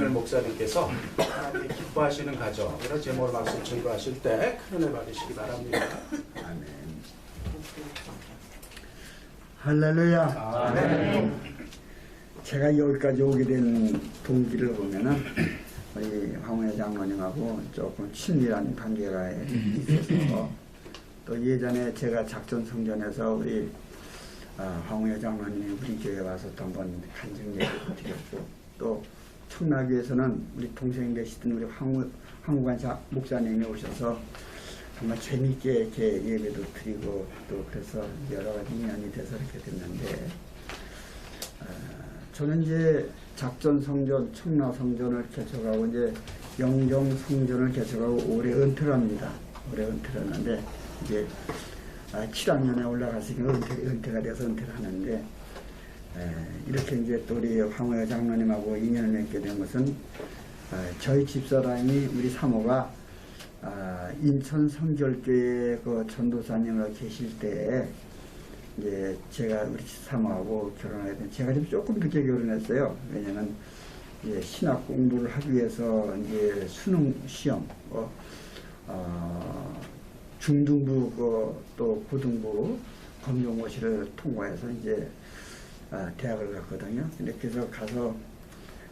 이현일 목사님께서 하나님이 기뻐하시는 가정이라 제목을 말씀 증거하실 때 큰 은혜 받으시기 바랍니다. 아멘. 할렐루야. 아멘. 제가 여기까지 오게 된 동기를 보면은 우리 황우여 장로님하고 조금 친밀한 관계가 있어서 또 예전에 제가 작전 성전에서 우리 황우여 장로님이 우리 교회에 와서 또 한번 간증 얘기를 드렸고 또 청라교에서는 우리 동생 되시던 우리 황우관 목사님이 오셔서 정말 재미있게 이렇게 예배도 드리고 또 그래서 여러 가지 인연이 돼서 이렇게 됐는데 저는 이제 작전 성전, 청라 성전을 개척하고 이제 영정 성전을 개척하고 올해 은퇴를 합니다. 올해 은퇴를 하는데 이제 7학년에 올라갔으니까 은퇴가 돼서 은퇴를 하는데 이렇게 이제 또 우리 황우여 장로님하고 인연을 맺게 된 것은 저희 집사람이 우리 사모가 인천 성결교회 그 전도사님으로 계실 때 이제 제가 우리 사모하고 결혼하게 된 제가 좀 조금 늦게 결혼했어요. 왜냐면 이제 신학 공부를 하기 위해서 이제 수능 시험 중등부 또 고등부 검정고시를 통과해서 이제 대학을 갔거든요. 근데 그래서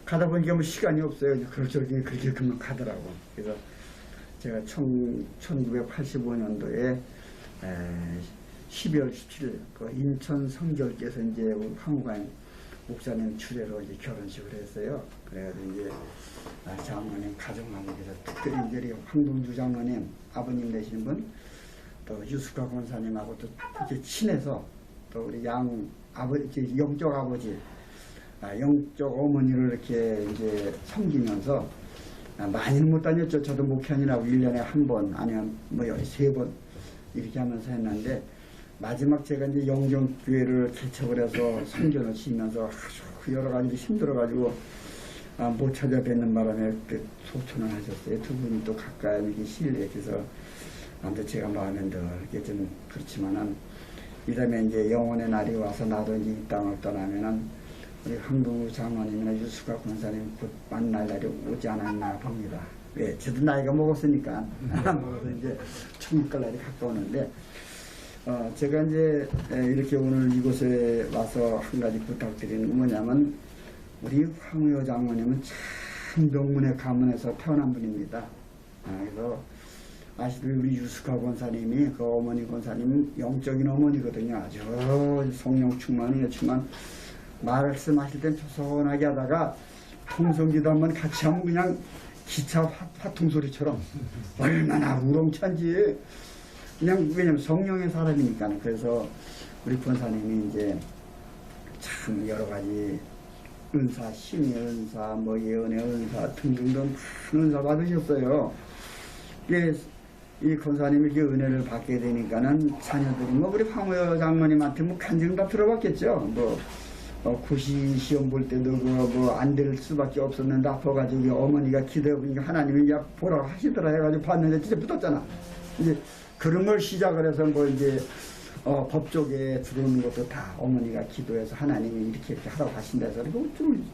가다 보니까 뭐 시간이 없어요. 그렇게 그만 가더라고. 그래서 제가 1985년도에 12월 17일 그 인천 성결교에서 이제 황우관 목사님 주례로 이제 결혼식을 했어요. 그래가지고 이제 장로님 가정마무리에서 특별히 이제 황동주 장로님 아버님 되시는 분, 또 유숙화 권사님하고 또 이렇게 친해서 또 우리 아버지 영적 아버지, 영적 어머니를 이렇게 이제 섬기면서 많이는 못 다녔죠. 저도 목회하느라고 1년에 한 번 아니면 뭐 3번 이렇게 하면서 했는데 마지막 제가 이제 영정교회를 개척을 해서 성전을 지으면서 아주 여러 가지로 힘들어가지고 못 찾아뵙는 바람에 소천을 하셨어요. 두 분이 또 가까이 이렇게 신뢰해서 아무튼 제가 마음에 늘 이렇게 좀 그렇지만은 이 다음에 이제 영혼의 날이 와서 나도 이제 이 땅을 떠나면은 우리 황동우 장로님이나 유수가 권사님 곧 만날 날이 오지 않았나 봅니다. 왜? 저도 나이가 먹었으니까 먹어서 이제 천국 갈 날이 가까우는데 제가 이제 이렇게 오늘 이곳에 와서 한 가지 부탁드리는 건 뭐냐면 우리 황우여 장로님은 참 명문의 가문에서 태어난 분입니다. 그래서 아시다시피 우리 유숙하 권사님이 그 어머니 권사님은 영적인 어머니거든요. 아주 성령 충만이었지만 말씀하실 땐 조선하게 하다가 통성기도 한번 같이 하면 그냥 기차 화통 소리처럼 얼마나 우렁찬지 그냥 왜냐면 성령의 사람이니까. 그래서 우리 권사님이 이제 참 여러 가지 은사, 신의 은사, 뭐 예언의 은사 등등등 많은 은사 받으셨어요. 이 권사님이 이렇게 은혜를 받게 되니까는 자녀들이 뭐 우리 황우여 장로님한테 뭐 간증 다 들어봤겠죠. 구시 시험 볼 때도 뭐 안 될 수밖에 없었는데 아파가지고 어머니가 기도해보니까 하나님이 이제 보라고 하시더라 해가지고 봤는데 진짜 붙었잖아. 이제 그런 걸 시작을 해서 뭐 이제 법 쪽에 들어오는 것도 다 어머니가 기도해서 하나님이 이렇게 하라고 하신다 해서 좀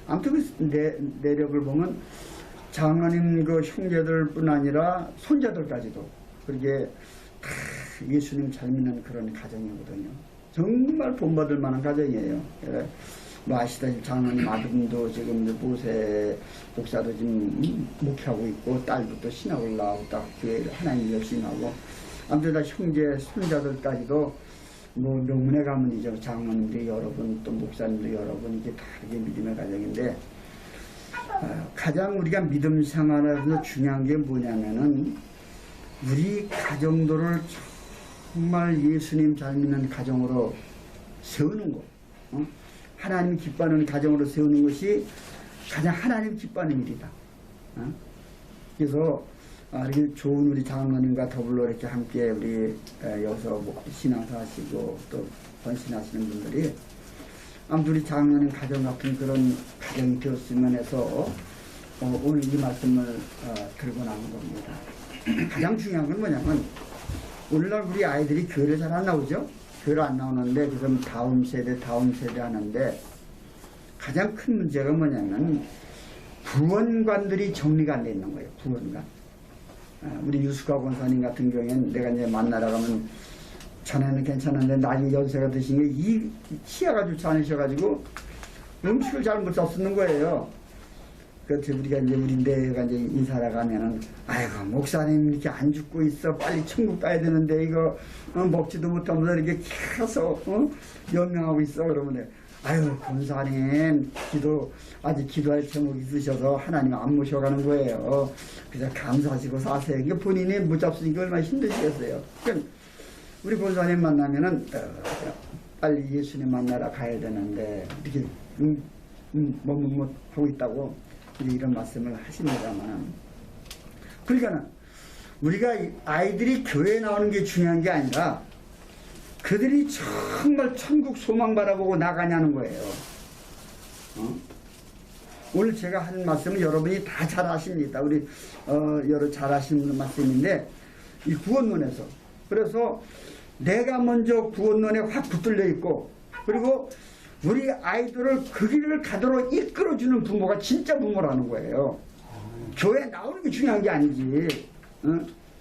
아무튼 그 내력을 보면 장로님 그 형제들뿐 아니라 손자들까지도 그렇게 다 예수님 잘 믿는 그런 가정이거든요. 정말 본받을 만한 가정이에요. 뭐 아시다시피 장로님 아들도 지금 모세 목사도 지금 목회하고 있고 딸도 또 신학을 나오고 딱 교회 하나님 열심히 하고 아무튼 다 형제 손자들까지도 뭐 명문의 가문이죠. 장로님들 여러분 또 목사님들 여러분 이게 다 이게 믿음의 가정인데 가장 우리가 믿음 생활에서 중요한 게 뭐냐면은 우리 가정들을 정말 예수님 잘 믿는 가정으로 세우는 것, 하나님 기뻐하는 가정으로 세우는 것이 가장 하나님 기뻐하는 일이다. 그래서 이렇게 좋은 우리 장로님과 더불어 이렇게 함께 우리 여기서 신앙사 하시고 또 번신하시는 분들이 아무튼 우리 장로님 가정 같은 그런 가정이 되었으면 해서 오늘 이 말씀을 들고 나온 겁니다. 가장 중요한 건 뭐냐면 오늘날 우리 아이들이 교회를 잘 안 나오죠? 교회를 안 나오는데 그럼 다음 세대 하는데 가장 큰 문제가 뭐냐면 구원관들이 정리가 안 돼 있는 거예요. 구원관. 우리 유수가 권사님 같은 경우에는 내가 이제 만나러 가면 전에는 괜찮은데 나중에 연세가 드신 게 이 치아가 좋지 않으셔가지고 음식을 잘 못 잡수는 거예요. 그래서 우리가 이제 우리 내가 이제 인사하러 가면은 아이고 목사님 이렇게 안 죽고 있어 빨리 천국 가야 되는데 이거 먹지도 못하면서 이렇게 계속 연명하고 있어 그러면 아유 권사님 아직 기도할 제목이 있으셔서 하나님 안 모셔가는 거예요. 그래서 감사하시고 사세요. 이게 본인이 못 잡수니까 얼마나 힘드시겠어요. 그러니까 우리 권사님 만나면은 빨리 예수님 만나러 가야 되는데 이렇게 뭐 하고 있다고 이런 말씀을 하십니다만, 그러니까는 우리가 아이들이 교회에 나오는 게 중요한 게 아니라 그들이 정말 천국 소망 바라보고 나가냐는 거예요. 오늘 제가 한 말씀은 여러분이 다 잘 아십니다. 우리 여러 잘 아시는 말씀인데 이 구원론에서, 그래서 내가 먼저 구원론에 확 붙들려 있고, 그리고 우리 아이들을 그 길을 가도록 이끌어주는 부모가 진짜 부모라는 거예요. 교회에 나오는 게 중요한 게 아니지.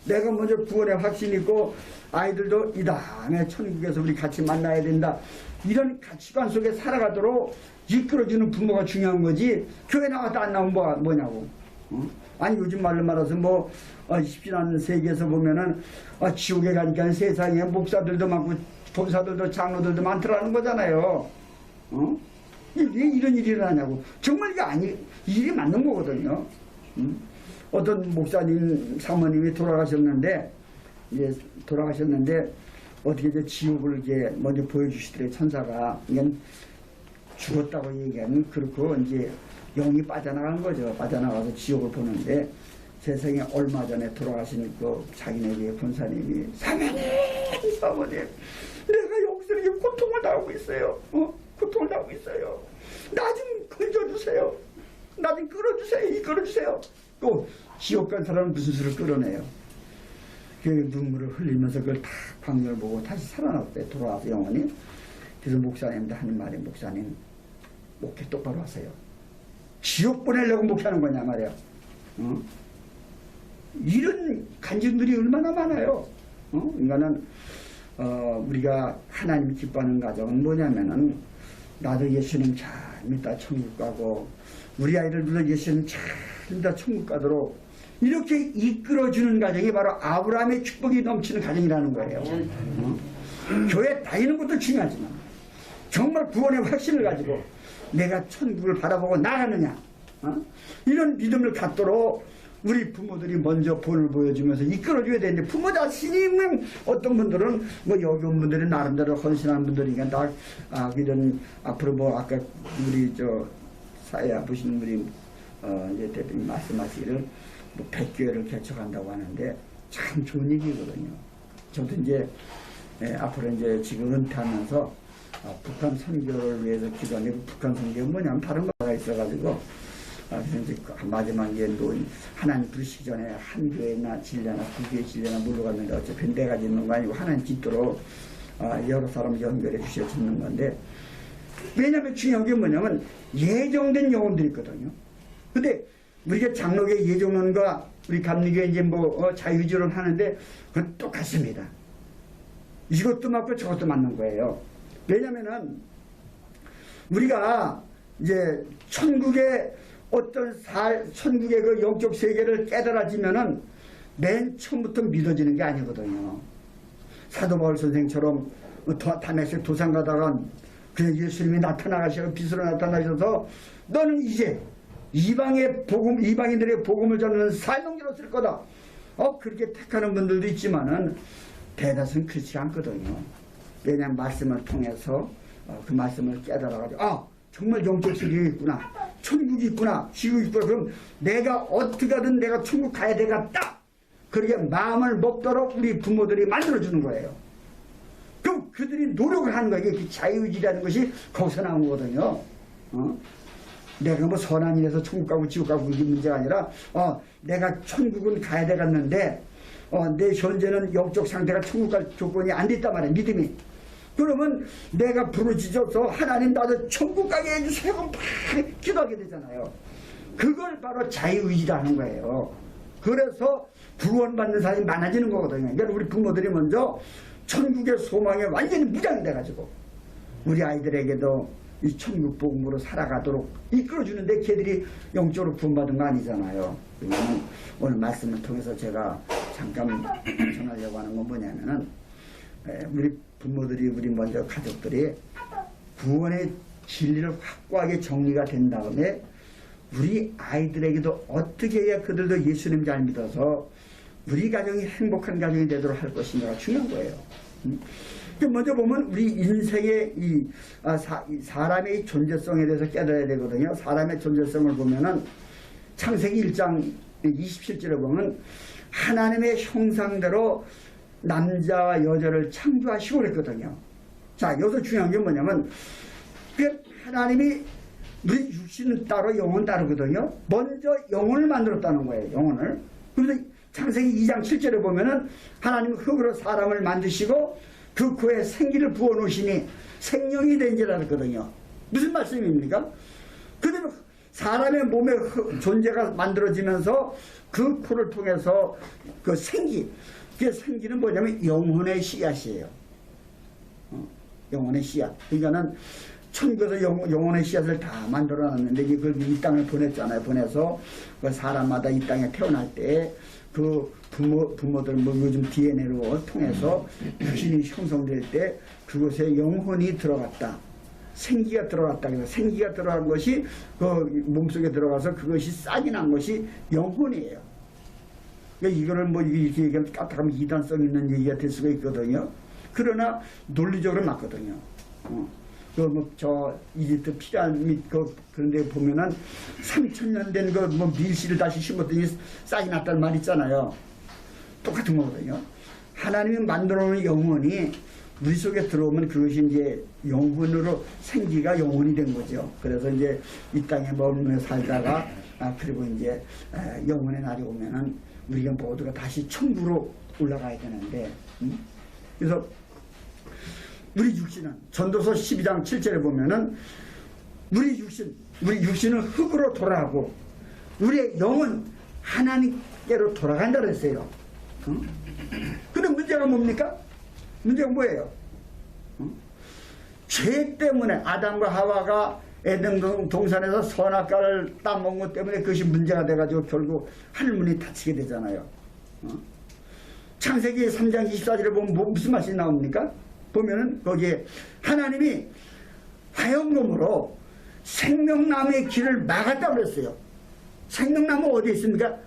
내가 먼저 구원에 확신이 있고 아이들도 이 다음에 천국에서 우리 같이 만나야 된다, 이런 가치관 속에 살아가도록 이끌어주는 부모가 중요한 거지, 교회 나와도 안 나오면 뭐냐고. 아니 요즘 말로 말해서 뭐 십신한 세계에서 보면은 지옥에 가니까 세상에 목사들도 많고 법사들도 장로들도 많더라는 거잖아요. 왜 이런 일이 일어나냐고. 정말 이게 일이 맞는 거거든요. 어떤 목사님 사모님이 돌아가셨는데 어떻게 이제 지옥을 이제 먼저 보여주시더래. 천사가 이건 죽었다고 얘기하면 그렇고 이제 영이 빠져나간 거죠. 빠져나가서 지옥을 보는데, 세상에 얼마 전에 돌아가신 그 자기네 권사님이 사모님 내가 여기서 이렇게 고통을 당하고 있어요. 고통을 당하고 있어요. 나 좀 건져주세요. 나 좀 끌어주세요. 이끌어주세요. 또 지옥 간 사람은 무슨 수를 끌어내요. 그 눈물을 흘리면서 그걸 다 광경을 보고 다시 살아났대요. 돌아와서 영원히. 그래서 목사님도 하는 말이, 목사님 목회 똑바로 하세요. 지옥 보내려고 목회하는 거냐 말이야. 이런 간증들이 얼마나 많아요. 그러니까는 우리가 하나님 기뻐하는 가정은 뭐냐면은, 나도 예수님 잘 믿다 천국 가고 우리 아이들도 예수님 잘 믿다 천국 가도록 이렇게 이끌어주는 가정이 바로 아브라함의 축복이 넘치는 가정이라는 거예요. 교회 다니는 것도 중요하지만 정말 구원의 확신을 가지고 내가 천국을 바라보고 나가느냐, 이런 믿음을 갖도록 우리 부모들이 먼저 본을 보여주면서 이끌어줘야 되는데, 부모 자신이 어떤 분들은 뭐 여기 온 분들이 나름대로 헌신하는 분들이니까 이런 앞으로 뭐 아까 우리 사회 보시는 분이 이제 대표님 말씀하시기를 뭐 100교회를 개척한다고 하는데 참 좋은 얘기거든요. 저도 이제 앞으로 이제 지금 은퇴하면서 북한 선교를 위해서 기도하는데, 북한 선교가 뭐냐면 다른 거가 있어가지고 그래서 이제 마지막에 하나님 부르시기 전에 한 교회나 진례나 두 교회 진례나 물러 갔는데 어차피 내가 짓는 거 아니고 하나님 짓도록 여러 사람 연결해 주셔 짓는 건데, 왜냐하면 중요한 게 뭐냐면 예정된 영혼들이 있거든요. 근데 우리가 장로교회 예정론과 우리 감리교회 이제 자유지론 하는데 그건 똑같습니다. 이것도 맞고 저것도 맞는 거예요. 왜냐면은 우리가 이제 천국의 천국의 그 영적 세계를 깨달아지면은 맨 처음부터 믿어지는 게 아니거든요. 사도 바울 선생처럼 다메섹 도상 가다가 그냥 예수님이 나타나가셔서 빛으로 나타나셔서 너는 이제 이방인들의 복음을 전하는 사명자로 쓸 거다. 그렇게 택하는 분들도 있지만은 대다수는 그렇지 않거든요. 왜냐하면 말씀을 통해서 그 말씀을 깨달아가지고 정말 영적 세계가 있구나, 천국이 있구나, 지옥이 있구나, 그럼 내가 어떻게 하든 내가 천국 가야 되겠다, 그렇게 마음을 먹도록 우리 부모들이 만들어주는 거예요. 그럼 그들이 노력을 하는 거예요. 이게 자유의지라는 것이 거기서 나온 거거든요. 내가 뭐 선한 일에서 천국 가고 지옥 가고 이게 문제가 아니라 내가 천국은 가야 되겠는데 내 현재는 영적 상태가 천국 갈 조건이 안 됐단 말이야, 믿음이. 그러면 내가 부르짖어서 하나님 나도 천국 가게 해주세요, 막 기도하게 되잖아요. 그걸 바로 자유의지라는 거예요. 그래서 구원받는 사람이 많아지는 거거든요. 그러니까 우리 부모들이 먼저 천국의 소망에 완전히 무장이 돼가지고 우리 아이들에게도 이 천국 복음으로 살아가도록 이끌어주는데 걔들이 영적으로 구원받은 거 아니잖아요. 그러면 오늘 말씀을 통해서 제가 잠깐 전하려고 하는 건 뭐냐면은 우리 부모들이 우리 먼저 가족들이 구원의 진리를 확고하게 정리가 된 다음에 우리 아이들에게도 어떻게 해야 그들도 예수님 잘 믿어서 우리 가정이 행복한 가정이 되도록 할 것인가가 중요한 거예요. 먼저 보면 우리 인생의 이 사람의 존재성에 대해서 깨달아야 되거든요. 사람의 존재성을 보면은 창세기 1장 27절에 보면 하나님의 형상대로 남자와 여자를 창조하시고 그랬거든요. 자, 여기서 중요한 게 뭐냐면 하나님이 우리 육신은 따로 영혼은 따르거든요. 먼저 영혼을 만들었다는 거예요. 영혼을. 그래서 창세기 2장 7절에 보면은 하나님은 흙으로 사람을 만드시고 그 코에 생기를 부어놓으시니 생명이 된지라 그랬거든요. 무슨 말씀입니까? 그대로 사람의 몸에 존재가 만들어지면서 그 코를 통해서 그 생기, 그 생기는 뭐냐면 영혼의 씨앗이에요. 영혼의 씨앗. 그러니까는 천국에서 영혼의 씨앗을 다 만들어놨는데 그걸 이 땅에 보냈잖아요. 보내서 그 사람마다 이 땅에 태어날 때 그 부모들 뭐 요즘 DNA로 통해서 육신이 형성될 때 그곳에 영혼이 들어갔다. 생기가 들어갔다. 그래서 생기가 들어간 것이 그 몸속에 들어가서 그것이 싹이 난 것이 영혼이에요. 그러니까 이거를 뭐 이렇게 얘기하면 까딱하면 이단성 있는 얘기가 될 수가 있거든요. 그러나 논리적으로 맞거든요. 이집트 피라미드 그런 데 보면은 3000년 된 뭐 밀실을 다시 심었더니 싹이 났다는 말 있잖아요. 똑같은 거거든요. 하나님이 만들어 놓은 영혼이 우리 속에 들어오면 그것이 이제 영혼으로 생기가 영혼이 된 거죠. 그래서 이제 이 땅에 머물며 살다가 그리고 이제 영혼의 날이 오면은 우리가 모두가 다시 천국으로 올라가야 되는데 그래서 우리 육신은 전도서 12장 7절에 보면은 우리 육신은 흙으로 돌아가고 우리의 영은 하나님께로 돌아간다 그랬어요. 근데 문제가 뭡니까? 문제가 뭐예요? 죄 때문에 아담과 하와가 에덴 동산에서 선악과를 따먹은 것 때문에 그것이 문제가 돼가지고 결국 하늘문이 닫히게 되잖아요. 창세기 3장 24절에 보면 무슨 말씀이 나옵니까? 보면은 거기에 하나님이 화영검으로 생명나무의 길을 막았다고 그랬어요. 생명나무 어디에 있습니까?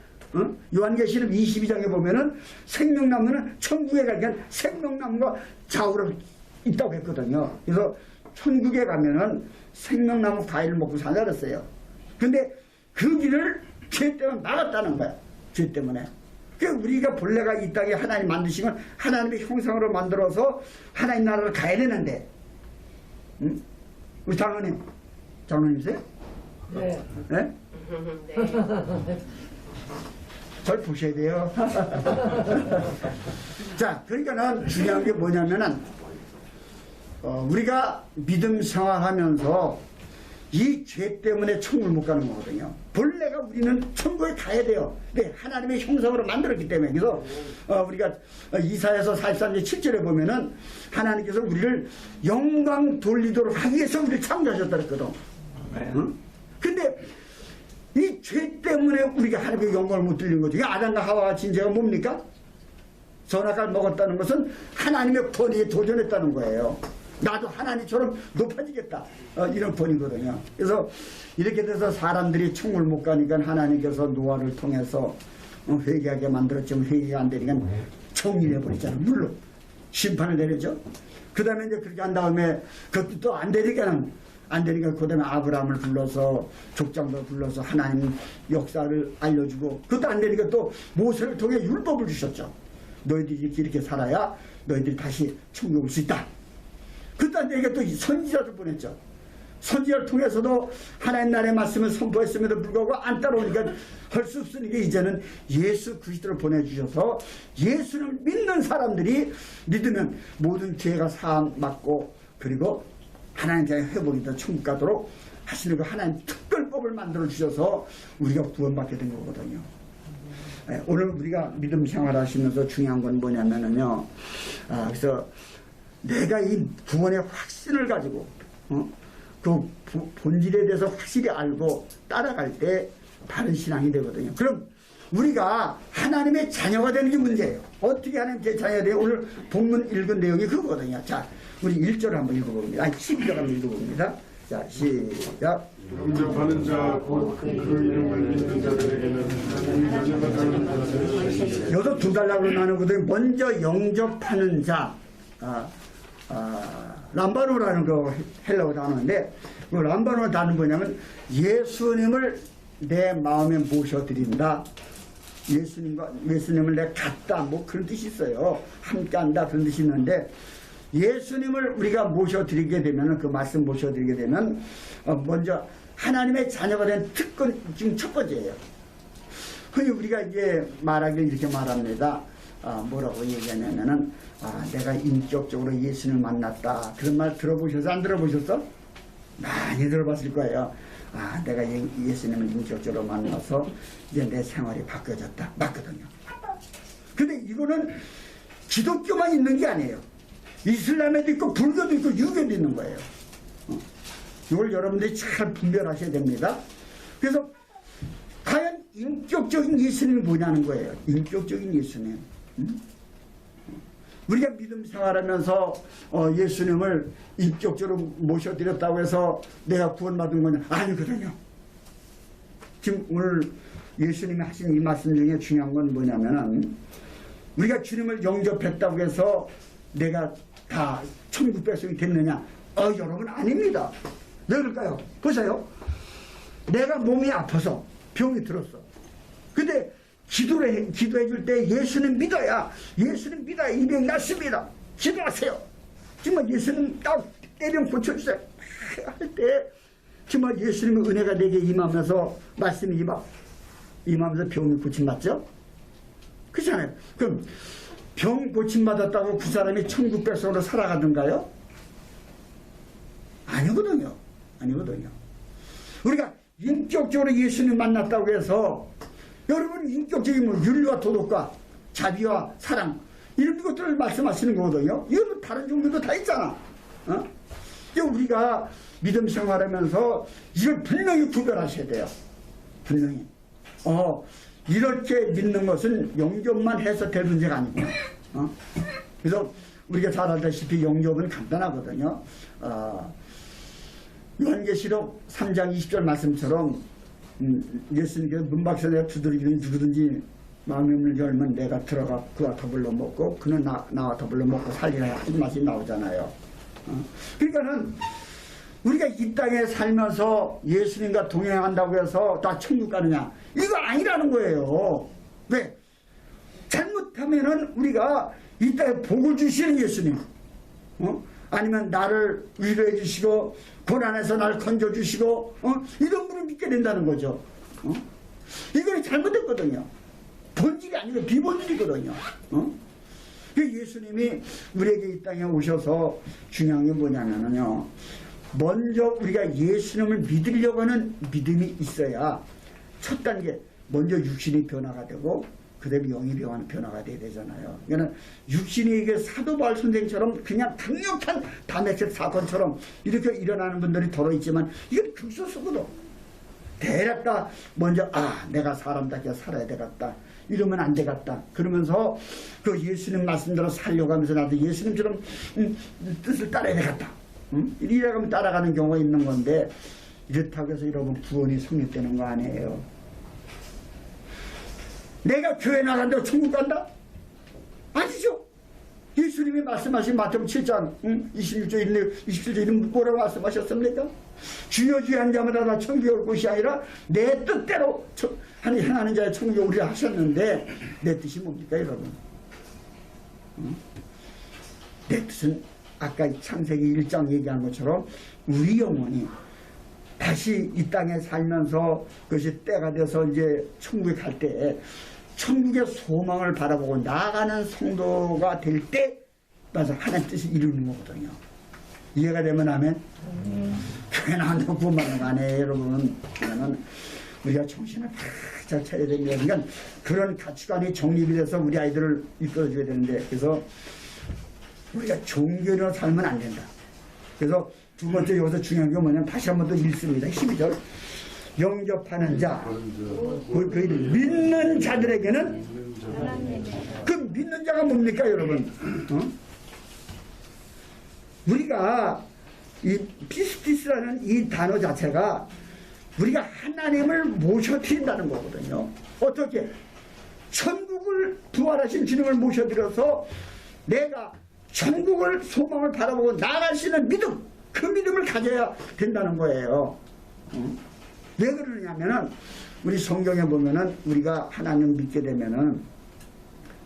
요한계시록 22장에 보면은 생명나무는 천국에 가니까 생명나무가 좌우로 있다고 했거든요. 그래서 천국에 가면은 생명나무 과일을 먹고 산다 그랬어요. 근데 그 길을 죄 때문에 막았다는 거야. 죄 때문에. 우리가 본래가 이 땅에 하나님 만드시면 하나님의 형상으로 만들어서 하나님 나라를 가야 되는데 우리 장로님이세요? 네. 네? 네. 절 보셔야 돼요. 자, 그러니까는 중요한 게 뭐냐면은 우리가 믿음 생활하면서 이 죄 때문에 천국을 못 가는 거거든요. 본래가 우리는 천국에 가야 돼요. 근데 하나님의 형상으로 만들었기 때문에. 그래서 우리가 이사야서 43장 7절에 보면은 하나님께서 우리를 영광 돌리도록 하기 위해서 우리를 창조하셨다 그랬거든. 근데 이 죄 때문에 우리가 하나님의 영광을 못 돌리는 거죠. 아담과 하와가 진죄가 뭡니까? 선악과를 먹었다는 것은 하나님의 권위에 도전했다는 거예요. 나도 하나님처럼 높아지겠다. 이런 권위거든요. 그래서 이렇게 돼서 사람들이 천국을 못 가니까 하나님께서 노아를 통해서 회개하게 만들었지만 회개가 안 되니까 정리해버리잖아요. 물론 심판을 내리죠. 그 다음에 이제 그렇게 한 다음에 그것도 또 안 되니까 그 다음에 아브라함을 불러서 족장도 불러서 하나님 역사를 알려주고 그것도 안 되니까 또 모세를 통해 율법을 주셨죠. 너희들이 이렇게 살아야 너희들이 다시 천국에 올 수 있다. 그것도 안 되니까 또 선지자를 보냈죠. 선지자를 통해서도 하나님 나라의 말씀을 선포했음에도 불구하고 안 따라오니까 할 수 없으니까 이제는 예수 그리스도를 보내주셔서 예수를 믿는 사람들이 믿으면 모든 죄가 사함 받고 그리고 하나님 자의 회복이 더 천국 가도록 하시는 그 하나님 특별법을 만들어 주셔서 우리가 구원받게 된 거거든요. 예, 오늘 우리가 믿음 생활하시면서 중요한 건 뭐냐면은요. 그래서 내가 이 구원의 확신을 가지고 그 본질에 대해서 확실히 알고 따라갈 때 바른 신앙이 되거든요. 그럼 우리가 하나님의 자녀가 되는 게 문제예요. 어떻게 하나님의 자녀가 돼요? 오늘 본문 읽은 내용이 그거거든요. 자, 우리 1절을 한번 읽어봅니다. 아니, 12절 한번 읽어봅니다. 자, 시작. 영접하는 자, 곧 그 이름을 믿는 자들에게는 하나님의 자녀가 되는 것을 여기서 두 달락으로 나누거든요. 먼저 영접하는 자, 람바노라는 거 헬라어 단어인데, 그 람바노 단어는 뭐냐면 예수님을 내 마음에 모셔드린다. 예수님을 내가 갖다, 뭐 그런 뜻이 있어요. 함께한다 그런 뜻이 있는데, 예수님을 우리가 모셔드리게 되면, 그 말씀 모셔드리게 되면 먼저 하나님의 자녀가 된 특권, 지금 첫 번째예요. 흔히 우리가 이제 말하기를 이렇게 말합니다. 뭐라고 얘기하냐면은 내가 인격적으로 예수님을 만났다. 그런 말 들어보셔서 안 들어보셨어? 많이 들어봤을 거예요. 내가 예수님을 인격적으로 만나서 이제 내 생활이 바뀌어졌다. 맞거든요. 근데 이거는 기독교만 있는 게 아니에요. 이슬람에도 있고 불교도 있고 유교도 있는 거예요. 이걸 여러분들이 잘 분별하셔야 됩니다. 그래서 과연 인격적인 예수님이 뭐냐는 거예요. 인격적인 예수님. 우리가 믿음 생활하면서 예수님을 인격적으로 모셔드렸다고 해서 내가 구원받은 거냐? 아니거든요. 지금 오늘 예수님이 하신 이 말씀 중에 중요한 건 뭐냐면은 우리가 주님을 영접했다고 해서 내가 다 천국 백성이 됐느냐? 여러분 아닙니다. 왜 그럴까요? 보세요. 내가 몸이 아파서 병이 들었어. 근데 기도해 줄 때 예수님 믿어야 이 병 낫습니다. 기도하세요. 정말 예수님 딱 때병 고쳐주세요. 할 때 정말 예수님의 은혜가 내게 임하면서 말씀이 임하면서 병이 고침받죠? 그렇잖아요. 그럼 병 고침받았다고 그 사람이 천국 백성으로 살아가던가요? 아니거든요. 우리가 인격적으로 예수님 만났다고 해서 여러분 인격적인 뭐 윤리와 도덕과 자비와 사랑 이런 것들을 말씀하시는 거거든요. 이건 다른 종교도 다 있잖아. 우리가 믿음 생활하면서 이걸 분명히 구별하셔야 돼요. 분명히. 이렇게 믿는 것은 영접만 해서 될 문제가 아니구나. 그래서 우리가 잘 알다시피 영접은 간단하거든요. 요한계시록 3장 20절 말씀처럼 예수님께서 문 밖에서 내가 두드리기는 누구든지 마음을 열면 내가 들어가 그와 더불어 먹고 그는 나와 더불어 먹고 살리라 하는 말씀이 나오잖아요. 그러니까는 우리가 이 땅에 살면서 예수님과 동행한다고 해서 다 천국 가느냐? 이거 아니라는 거예요. 왜? 잘못하면은 우리가 이 땅에 복을 주시는 예수님, 아니면 나를 위로해 주시고 고난에서 나를 건져 주시고 이런 분을 믿게 된다는 거죠. 이거는 잘못됐거든요. 본질이 아니고 비본질이거든요. 예수님이 우리에게 이 땅에 오셔서 중요한 게 뭐냐면요, 먼저 우리가 예수님을 믿으려고 하는 믿음이 있어야 첫 단계, 먼저 육신이 변화가 되고 그 다음에 영이 변화가 돼야 되잖아요. 그러니까 육신이 이게 사도 바울 선생처럼 그냥 강력한 담에색 사건처럼 이렇게 일어나는 분들이 더러 있지만 이건 극소수거든. 대략 다 먼저 내가 사람답게 살아야 되겠다, 이러면 안 되겠다 그러면서 그 예수님 말씀대로 살려고 하면서 나도 예수님처럼 뜻을 따라야 되겠다, 이래가면 따라가는 경우가 있는 건데, 이렇다고 해서 여러분 구원이 성립되는 거 아니에요. 내가 교회 나간다고 천국 간다? 아니죠. 예수님이 말씀하신 마태복음 7장 27절에는 뭐라고 말씀하셨습니까? 주여 주여 한 자마다 다 천국에 올 것이 아니라 내 뜻대로 행하는 자의 천국에 오리라 하셨는데, 내 뜻이 뭡니까 여러분? 내 뜻은 아까 창세기 1장 얘기한 것처럼 우리 영혼이 다시 이 땅에 살면서 그것이 때가 돼서 이제 천국에 갈 때 천국의 소망을 바라보고 나아가는 성도가 될 때 맞아 하나님 뜻을 이루는 거거든요. 이해가 되면 하면 교회 나온다고 구원 받는 거 아니에요, 여러분. 그러면은 우리가 정신을 바짝 차려야 됩니다. 그러니까 그런 가치관이 정립이 돼서 우리 아이들을 이끌어줘야 되는데, 그래서 우리가 종교로 살면 안 된다. 그래서 두 번째 여기서 중요한 게 뭐냐면 다시 한 번 더 읽습니다. 12절. 영접하는 자, 그 믿는 자들에게는, 그 믿는 자가 뭡니까, 여러분? 우리가 이 피스티스라는 이 단어 자체가 우리가 하나님을 모셔드린다는 거거든요. 어떻게? 천국을 부활하신 주님을 모셔드려서 내가 천국을 소망을 바라보고 나아갈 수 있는 믿음, 그 믿음을 가져야 된다는 거예요. 왜 그러냐면은 우리 성경에 보면은 우리가 하나님 믿게 되면은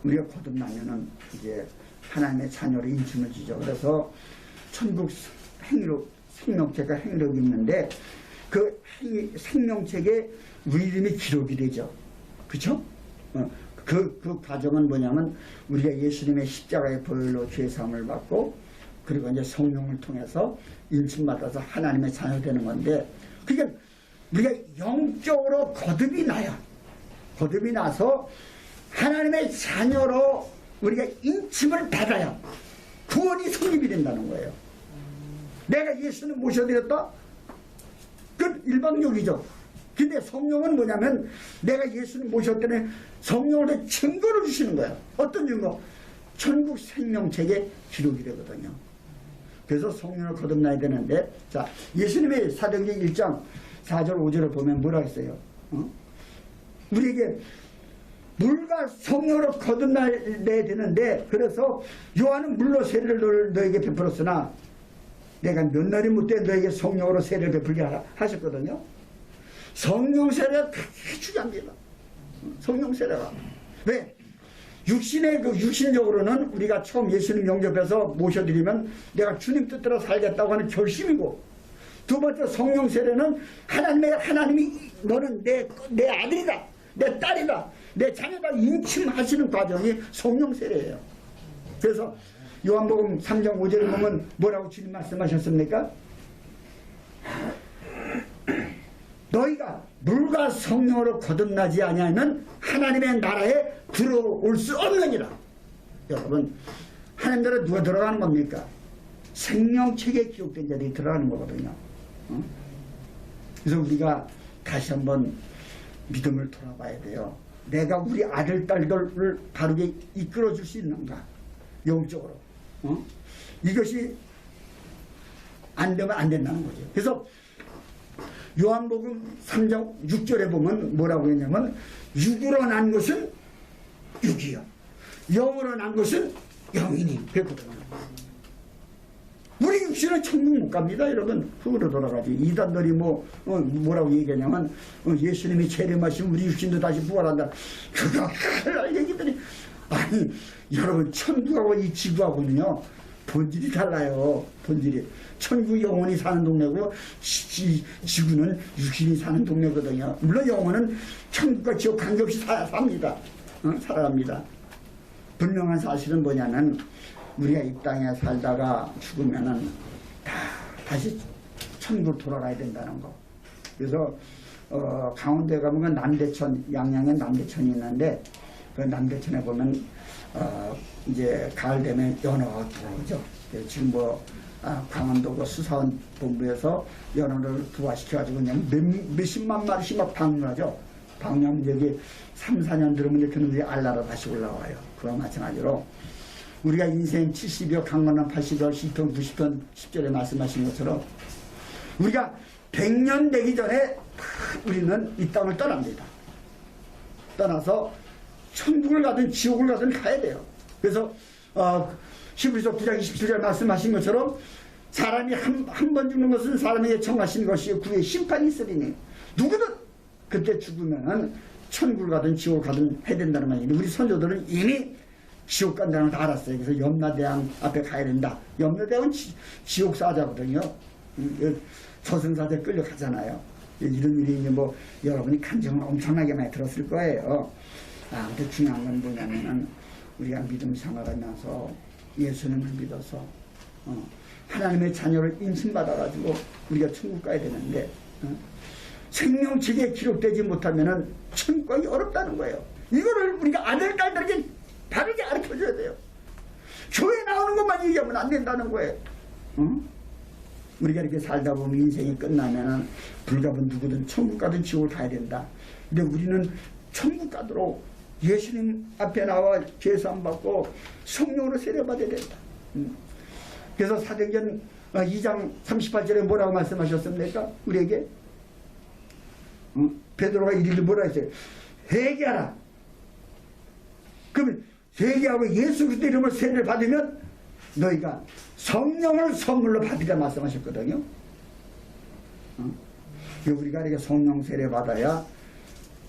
우리가 거듭나면은 이제 하나님의 자녀로 인침을 주죠. 그래서 천국 생명체가 행록이 있는데 그 생명책에 우리 이름이 기록이 되죠. 그쵸? 그 과정은 뭐냐면 우리가 예수님의 십자가의 보혈로 죄 사함을 받고 그리고 이제 성령을 통해서 인침받아서 하나님의 자녀 되는 건데 그게 우리가 영적으로 거듭이 나요. 거듭이 나서 하나님의 자녀로 우리가 인침을 받아야 구원이 성립이 된다는 거예요. 내가 예수님 모셔드렸다? 그건 일방적이죠. 근데 성령은 뭐냐면 내가 예수님 모셨더니 성령으로 증거를 주시는 거예요. 어떤 증거? 천국 생명책에 기록이 되거든요. 그래서 성령을 거듭나야 되는데, 자, 예수님의 사도행전 1장 4절 5절을 보면 뭐라 했어요? 우리에게 물과 성령으로 거듭나야 되는데, 그래서 요한은 물로 세례를 너에게 베풀었으나 내가 몇 날이 못돼 너에게 성령으로 세례를 베풀게 하셨거든요. 성령 세례가 크게 중요합니다. 성령 세례가. 왜? 육신적으로는 우리가 처음 예수님 영접해서 모셔드리면 내가 주님 뜻대로 살겠다고 하는 결심이고, 두 번째 성령 세례는 하나님이 너는 내 아들이다, 내 딸이다, 내 자녀다 인침하시는 과정이 성령 세례예요. 그래서 요한복음 3장 5절에 보면 뭐라고 주님 말씀하셨습니까? 너희가 물과 성령으로 거듭나지 아니하면 하나님의 나라에 들어올 수 없느니라. 여러분, 하나님 나라에 누가 들어가는 겁니까? 생명책에 기록된 자들이 들어가는 거거든요. 그래서 우리가 다시 한번 믿음을 돌아봐야 돼요. 내가 우리 아들, 딸들을 바르게 이끌어줄 수 있는가? 영적으로. 이것이 안 되면 안 된다는 거죠. 그래서 요한복음 3장 6절에 보면 뭐라고 했냐면 육으로 난 것은 육이요 영으로 난 것은 영이니 그랬거든요. 우리 육신은 천국 못 갑니다. 여러분 흙으로 돌아가지. 이단들이 뭐라고 얘기하냐면 예수님이 재림하시면 우리 육신도 다시 부활한다. 그거 큰일 얘기들이. 아니 여러분 천국하고 이 지구하고는요 본질이 달라요. 본질이. 천국 영혼이 사는 동네고 지구는 육신이 사는 동네거든요. 물론 영혼은 천국과 지옥 관계없이 삽니다. 살아갑니다. 분명한 사실은 뭐냐면 우리가 이 땅에 살다가 죽으면은 다시 천국으로 돌아가야 된다는 거. 그래서 강원도에 가면 남대천, 양양에 남대천이 있는데 그 남대천에 보면 이제 가을 되면 연어가 들어오죠. 지금 강원도 그 수사원 본부에서 연어를 부화시켜가지고 그냥 몇십만 마리씩 막 방류하죠. 방류하면 여기 3, 4년 들으면 그놈들이 알라로 다시 올라와요. 그와 마찬가지로 우리가 인생 70여 강건한 80여 10톤 90톤 10절에 말씀하신 것처럼 우리가 100년 되기 전에 우리는 이 땅을 떠납니다. 떠나서 천국을 가든 지옥을 가든 가야 돼요. 그래서 히브리서 9장 27절 말씀하신 것처럼 사람이 한 번 죽는 것은 사람에게 정하신 것이요 그의 심판이 있으리니 누구든 그때 죽으면 천국을 가든 지옥을 가든 해야 된다는 말이에요. 우리 선조들은 이미 지옥 간다는 걸 다 알았어요. 그래서 염라대왕 앞에 가야 된다. 염라대왕은 지옥 사자거든요. 저승사자에 끌려가잖아요. 이런 일이 이제 여러분이 감정을 엄청나게 많이 들었을 거예요. 근데 중요한 건 뭐냐면은 우리가 믿음 생활하면서 예수님을 믿어서 하나님의 자녀를 임신받아가지고 우리가 천국 가야 되는데 생명책에 기록되지 못하면은 천국 가기 어렵다는 거예요. 이거를 우리가 아들, 딸들에게 바르게 가르쳐줘야 돼요. 교회 나오는 것만 얘기하면 안 된다는 거예요. 우리가 이렇게 살다 보면 인생이 끝나면은 불가분 누구든 천국 가든 지옥을 가야 된다. 근데 우리는 천국 가도록 예수님 앞에 나와 죄사함 받고 성령으로 세례받아야 된다. 그래서 사도행전 2장 38절에 뭐라고 말씀하셨습니까? 우리에게 베드로가 이리를 뭐라 했어요? 회개하라. 그러면 회개하고 예수 그리스도 이름으로 세례를 받으면 너희가 성령을 선물로 받으라 말씀하셨거든요. 우리가 이렇게 성령 세례 받아야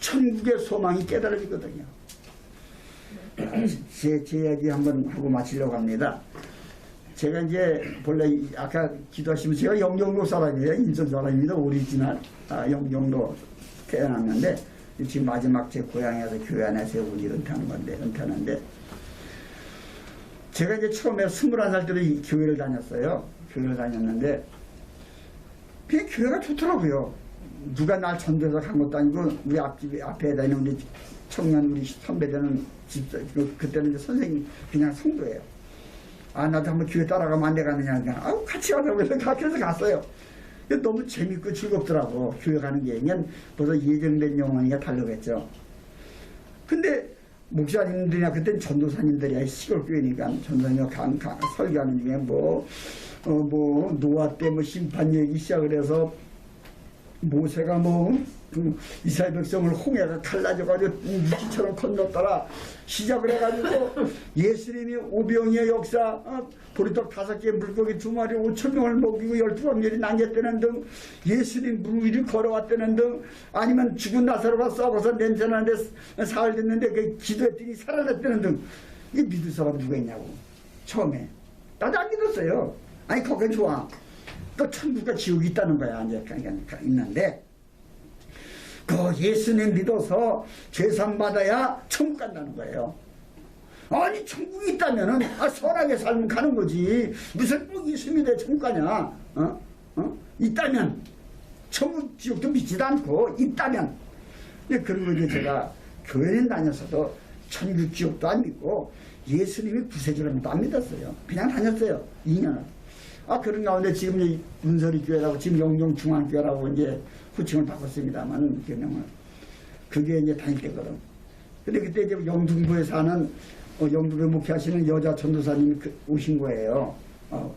천국의 소망이 깨달아지거든요. 제 이야기 한번 하고 마치려고 합니다. 제가 이제 본래 아까 기도하시면 제가 영종도 사람이에요. 인천 사람입니다. 오리지널 영종도 태어났는데 지금 마지막 제 고향에서 교회 안에서 우리 은퇴하는데 제가 이제 처음에 21살 때로 이 교회를 다녔어요. 교회를 다녔는데 그게 교회가 좋더라고요. 누가 날 전도해서 간 것도 아니고 우리 앞에 다니는 우리 청년 우리 선배들은 그때는 이제 선생님 그냥 성도예요. 나도 한번 교회 따라가면 안 되겠느냐. 같이 가자고 해서 그래서 갔어요. 너무 재밌고 즐겁더라고. 교회 가는 게. 그냥 벌써 예정된 영혼이가 다르겠죠. 근데 목사님들이나 그때는 전도사님들이야. 시골교회니까 전도사님 설교하는 중에 노아 때 심판 얘기 시작을 해서 모세가 이스라엘 백성을 홍해가 갈라져가지고 유치처럼 건넜다가 시작을 해가지고 예수님이 오병이의 역사, 보리떡 5개 물고기 2마리 5,000명을 먹이고 12광렬이 남겼다는 등 예수님 물 위를 걸어왔다는 등 아니면 죽은 나사로가 썩어서 냄새나는데 사흘 됐는데 그 기도했더니 살아났다는 등 이게 믿을 사람 누가 있냐고. 처음에 나도 안 믿었어요. 아니 거기 좋아. 또 천국과 지옥이 있다는 거야. 이제 있는데 그 예수님 믿어서 죄산 받아야 천국 간다는 거예요. 아니 천국이 있다면은 선하게 살면 가는 거지. 무슨 예수 믿어야 천국 가냐? 있다면 천국 지옥도 믿지도 않고 있다면. 그런 거 이제 제가 교회는 다녔어도 천국 지옥도 안 믿고 예수님이 구세주라는 것도 안 믿었어요. 그냥 다녔어요. 2년을. 그런 가운데 지금 이 문설이 교회라고 지금 영종 중앙교회라고 이제 호칭을 바꿨습니다만 개명을 그게 이제 다닐 때거든. 근데 그때 이제 영등부에 사는 영등부에 목회하시는 여자 전도사님이 오신 거예요.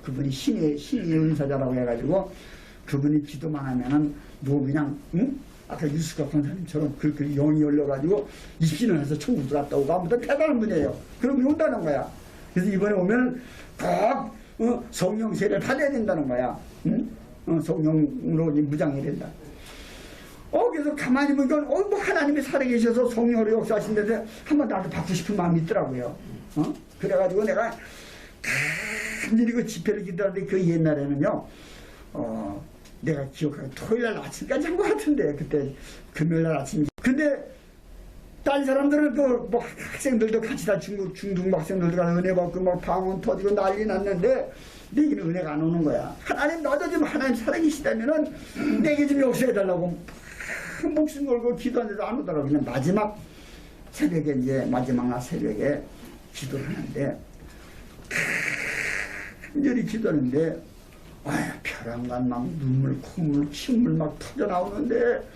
그분이 신의 은사자라고 해가지고 그분이 기도만 하면은 그냥 아까 유수가 권사님처럼 그 영이 열려가지고 입신을 해서 천국 들어갔다 오고 아무튼 대단한 분이에요. 그럼 온다는 거야. 그래서 이번에 오면 꼭 성령 세례를 받아야 된다는 거야. 성령으로 무장해야 된다. 그래서 가만히 보니까 뭐 하나님이 살아계셔서 성령으로 역사하신데 한번 나도 받고 싶은 마음이 있더라고요. 그래가지고 내가 간절히 그 집회를 기도하는데 그 옛날에는요 내가 기억하기 토요일날 아침까지 한 것 같은데 그때 금요일날 아침. 근데 딴 사람들은 뭐 학생들도 같이 다 중등 학생들도 가서 은혜 받고 막 방언 터지고 난리 났는데 내게는 은혜가 안 오는 거야. 하나님 나도 좀 하나님 살아계시다면은 내게 좀 역사해달라고 목숨 걸고 기도하는데도 안 오더라고. 그냥 마지막 새벽에 이제 마지막 날 새벽에 기도를 하는데 간절히 기도하는데 벼랑간 막 눈물 콧물 침물 막 터져 나오는데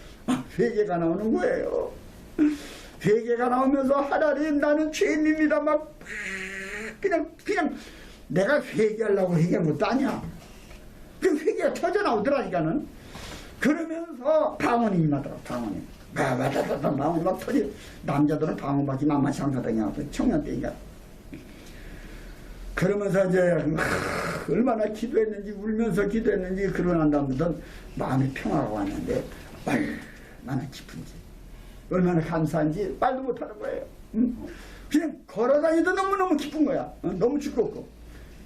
회개가 나오는 거예요. 회개가 나오면서 하나님 나는 죄인입니다. 막 그냥 내가 회개하려고 회개한 것도 아니야. 그 회개가 터져 나오더라니까는. 그러면서 방언이 임하더라고. 방언이 방언이 막 터지. 남자들은 방언밖에 만만치 않거든요. 청년 때니까. 그러면서 이제 얼마나 기도했는지 울면서 기도했는지 그러고 난 다음부터 마음이 평화가 왔는데 얼마나 기쁜지 얼마나 감사한지 말도 못하는 거예요. 그냥 걸어다니도 너무너무 기쁜 거야. 너무 즐겁고.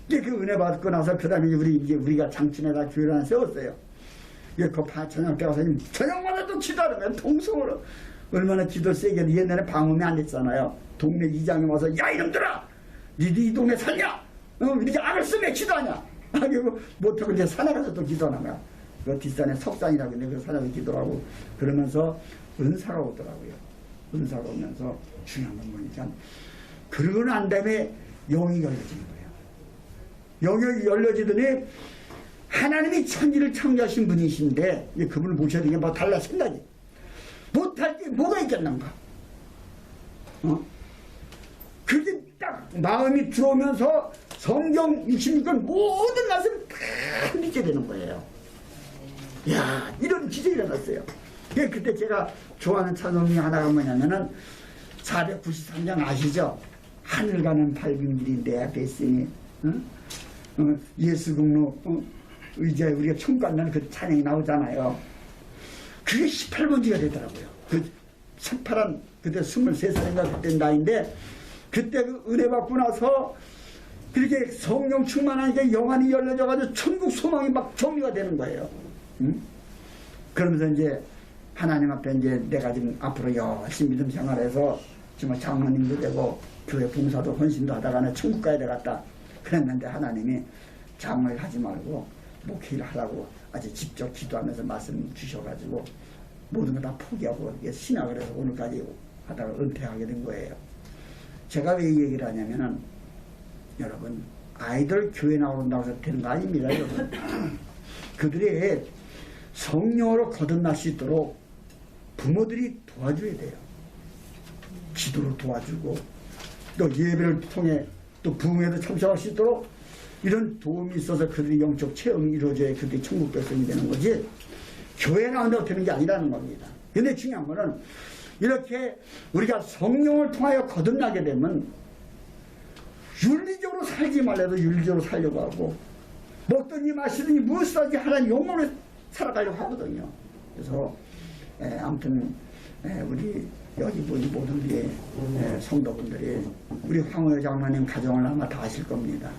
이제 그 은혜 받고 나서 그 다음에 우리가 장춘에다 교회를 하나 세웠어요. 그 저녁 때 가서 저녁마다 또 기도하는 거야. 통성으로. 얼마나 기도 세게. 옛날에 방음이 안 됐잖아요. 동네 이장이 와서 야 이놈들아 니들 이 동네 살냐? 이렇게 악을 쓰며 기도하냐? 그리고 못하고 이제 산에 가서 또 기도하는 거야. 그 뒷산에 석산이라고 있는데 그 산에 가서 기도하고 그러면서 은사가 오더라고요. 은사가 오면서 중요한 건 뭐니까 그러고 난 다음에 영이 열려지는 거예요. 영이 열려지더니 하나님이 천지를 창조하신 분이신데 그분을 모셔야 되는 게 뭐 달라 생각이 못할 게 뭐가 있겠는가. 그게 딱 마음이 들어오면서 성경 66권 모든 말씀을 다 믿게 되는 거예요. 이야, 이런 기적이 일어났어요. 그때 제가 좋아하는 찬송이 하나가 뭐냐면은 493장 아시죠? 하늘 가는 밝은 길이 내 앞에 있으니 예수 공로 이제 우리가 천국 간다는 그 찬양이 나오잖아요. 그게 18번지가 되더라고요. 그 새파란 그때 23살인가 그때 나이인데 그때 그 은혜 받고 나서 그렇게 성령 충만하니까 영안이 열려져가지고 천국 소망이 막 정리가 되는 거예요. 그러면서 이제 하나님 앞에 이제 내가 지금 앞으로 열심히 믿음 생활해서 정말 장로님도 되고 교회 봉사도 헌신도 하다가는 천국 가야 되겠다 그랬는데 하나님이 장로를 하지 말고 목회를 하라고 아주 직접 기도하면서 말씀 주셔가지고 모든 걸 다 포기하고 신학을 해서 오늘까지 하다가 은퇴하게 된 거예요. 제가 왜 이 얘기를 하냐면은 여러분 아이들 교회 나온다고 해서 되는 거 아닙니다. 여러분 그들의 성령으로 거듭날 수 있도록 부모들이 도와줘야 돼요. 기도로 도와주고 또 예배를 통해 또 부흥회도 참석할 수 있도록 이런 도움이 있어서 그들이 영적 체험이 이루어져야 그들이 천국 백성이 되는 거지 교회 나온다고 되는 게 아니라는 겁니다. 근데 중요한 거는 이렇게 우리가 성령을 통하여 거듭나게 되면 윤리적으로 살지 말라도 윤리적으로 살려고 하고 먹든지 마시든지 무엇을 하든지 하나님 영광으로 살아가려고 하거든요. 그래서 아무튼 우리 여기 모든 우리 성도분들이 우리 황호여 장로님 가정을 아마 다 아실 겁니다.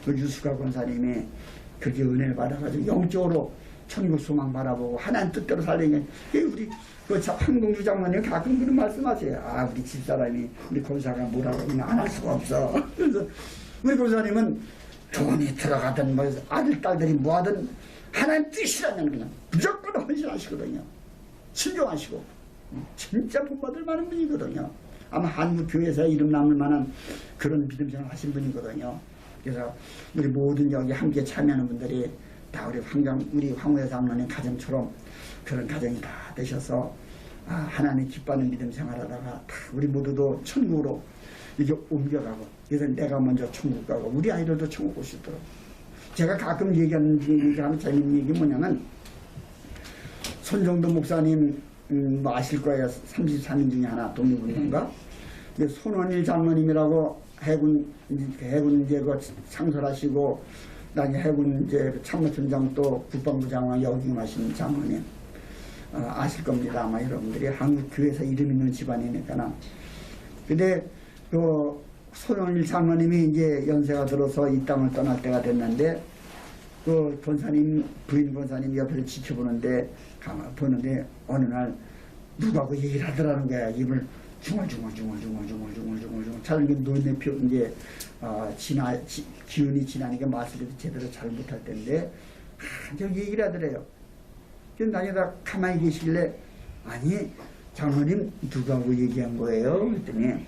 그 유수가 권사님이 그렇게 은혜를 받아가지고 영적으로 천국 소망 바라보고 하나님 뜻대로 살리는 게 우리 그 황동주 장로님 가끔 그런 말씀하세요. 아 우리 집사람이 우리 권사가 뭐라고 그냥 안 할 수가 없어. 그래서 우리 권사님은 돈이 들어가든 뭐 아들 딸들이 뭐하든 하나님 뜻이라는 그냥 무조건 헌신하시거든요. 순종하시고 진짜 본받을 만한 분이거든요. 아마 한국 교회에서 이름 남을 만한 그런 믿음생활 하신 분이거든요. 그래서 우리 모든 여기 함께 참여하는 분들이 다 우리 황호여 장로님 가정처럼 그런 가정이 다 되셔서 하나님 기뻐하는 믿음 생활하다가 다 우리 모두도 천국으로 이제 옮겨가고 그래서 내가 먼저 천국 가고 우리 아이들도 천국 올 수 있도록 제가 가끔 얘기하는 재밌는 얘기 뭐냐면 손정도 목사님 뭐 아실 거예요. 33인 중에 하나 독립운동가 손원일 장로님이라고 해군 이제 그 창설하시고 나중에 해군 이제 참모총장 또 국방부 장관 역임하신 장로님 아실 겁니다. 아마 여러분들이 한국 교회에서 이름 있는 집안이니까나. 근데 그 손원일 장로님이 이제 연세가 들어서 이 땅을 떠날 때가 됐는데 그 권사님 부인 권사님 옆에서 지켜보는데 보는데 어느 날 누가 그 얘기를 하더라는 거야. 입을 중얼중얼 자는 게 눈에 이제 기운이 지나니까 마스크도 제대로 잘 못할 텐데 저기 얘기를 하더래요. 그래서 나중에 가만히 계실래 아니 장로님 누가 그 얘기한 거예요? 그랬더니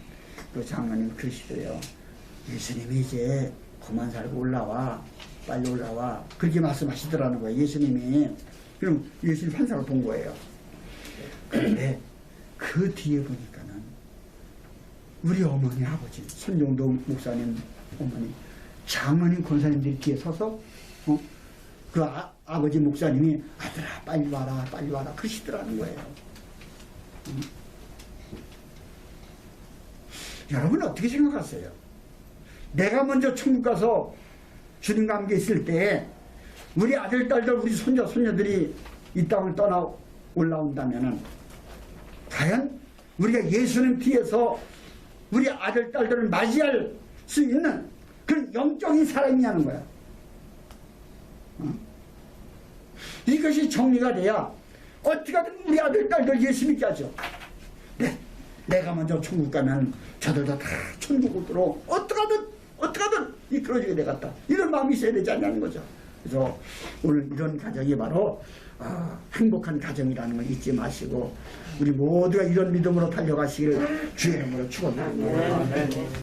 그 장로님 그러시더래요. 예수님이 이제 그만 살고 올라와 빨리 올라와 그렇게 말씀하시더라는 거예요. 예수님이. 그럼 예수님 환상을 본 거예요. 그런데 그 뒤에 보니까는 우리 어머니 아버지 손정도 목사님 어머니 장로님 권사님들이 뒤에 서서 그 아버지 목사님이 아들아 빨리 와라 그러시더라는 거예요. 여러분 어떻게 생각하세요? 내가 먼저 천국 가서 주님과 함께 있을 때 우리 아들 딸들 우리 손자 손녀들이 이 땅을 떠나 올라온다면은 과연 우리가 예수님 뒤에서 우리 아들 딸들을 맞이할 수 있는 그런 영적인 사람이냐는 거야. 이것이 정리가 돼야 어떻게든 우리 아들 딸들 예수 믿게 하죠. 네, 내가 먼저 천국 가면 저들도 다 천국 오도록 어떻게든 이끌어주게 되겠다. 이런 마음이 있어야 되지 않냐는 거죠. 그래서 오늘 이런 가정이 바로 행복한 가정이라는 걸 잊지 마시고 우리 모두가 이런 믿음으로 달려가시기를 주의 이름으로 축원합니다.